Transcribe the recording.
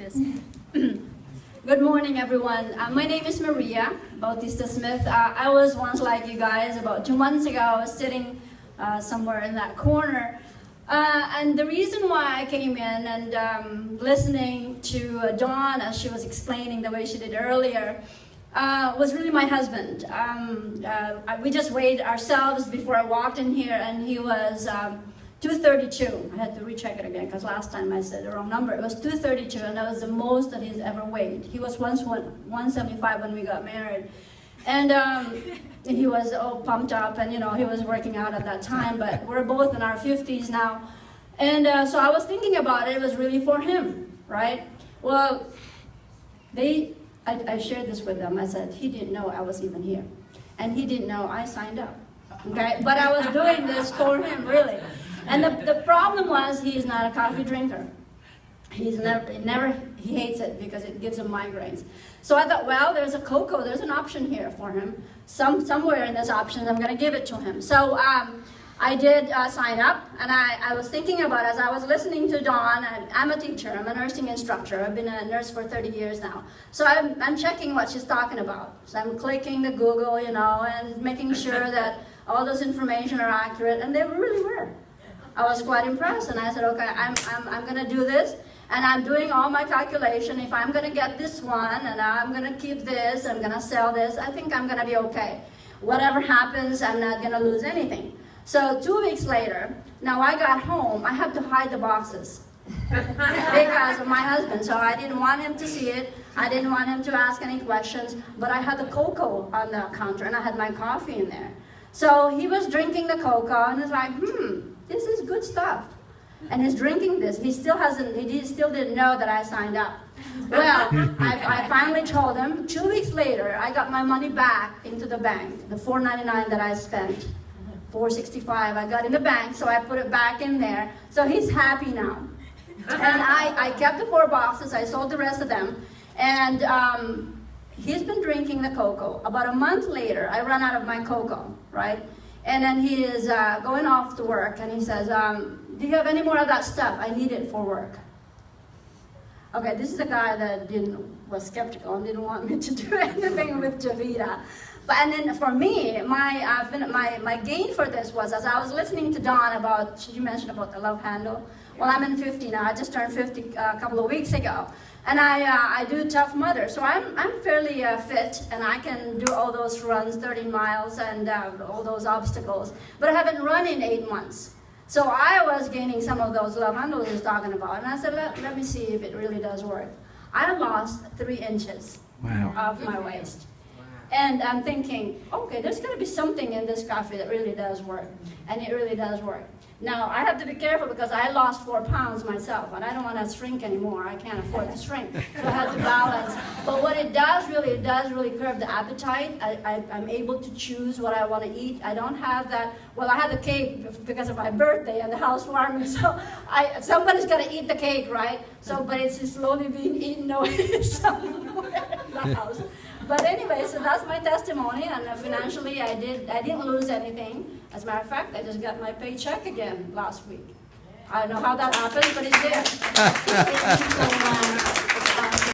this. Good morning, everyone. My name is Maria Bautista Smith. I was once like you guys. About 2 months ago, I was sitting somewhere in that corner. And the reason why I came in and listening to Dawn as she was explaining the way she did earlier was really my husband. We just weighed ourselves before I walked in here, and he was 232. I had to recheck it again because last time I said the wrong number. It was 232, and that was the most that he's ever weighed. He was once 175 when we got married. And he was all pumped up, and he was working out at that time, but we're both in our 50s now. And so I was thinking about it. It was really for him, right? Well, I shared this with them. I said, he didn't know I was even here. And he didn't know I signed up, okay? But I was doing this for him, really. And the problem was he's not a coffee drinker. He hates it because it gives him migraines. So I thought, well, there's a cocoa, there's an option here for him. Somewhere in this option, I'm gonna give it to him. So I did sign up, and I was thinking about, as I was listening to Dawn, I'm a teacher, I'm a nursing instructor. I've been a nurse for 30 years now. So I'm checking what she's talking about. So I'm clicking the Google, and making sure that all those information are accurate, and they really were. I was quite impressed, and I said, okay, I'm gonna do this, and I'm doing all my calculation. If I'm gonna get this one, and I'm gonna keep this, I'm gonna sell this, I think I'm gonna be okay. Whatever happens, I'm not gonna lose anything. So 2 weeks later, now I got home, I had to hide the boxes because of my husband. So I didn't want him to see it. I didn't want him to ask any questions, but I had the cocoa on the counter, and I had my coffee in there. So he was drinking the cocoa, and he's like, this is good stuff. And he's drinking this. He still didn't know that I signed up. Well, I finally told him. 2 weeks later, I got my money back into the bank. The $4.99 that I spent, $4.65, I got in the bank, so I put it back in there. So he's happy now. And I kept the 4 boxes. I sold the rest of them. And he's been drinking the cocoa. About a month later, I ran out of my cocoa, right? And then he is going off to work, and he says, do you have any more of that stuff? I need it for work. Okay, this is a guy that was skeptical and didn't want me to do anything with Javita. And then for me, my gain for this was, as I was listening to Dawn about, you mentioned about the love handle. Well, I'm in 50 now. I just turned 50 a couple of weeks ago. And I do Tough Mudder, so I'm fairly fit, and I can do all those runs, 30 miles, and all those obstacles. But I haven't run in 8 months. So I was gaining some of those love handles he was talking about, and I said, let me see if it really does work. I lost 3 inches of my waist. And I'm thinking, okay, there's going to be something in this coffee that really does work, and it really does work. Now, I have to be careful because I lost 4 pounds myself, and I don't want to shrink anymore. I can't afford to shrink, so I have to balance. But what it does really curb the appetite. I'm able to choose what I want to eat. I don't have that. Well, I had the cake because of my birthday and the housewarming, so somebody's got to eat the cake, right? So, but it's slowly being eaten away somewhere in the house. But anyway, so that's my testimony, and financially I didn't lose anything. As a matter of fact, I just got my paycheck again last week. I don't know how that happened, but it's there. Thank you so much.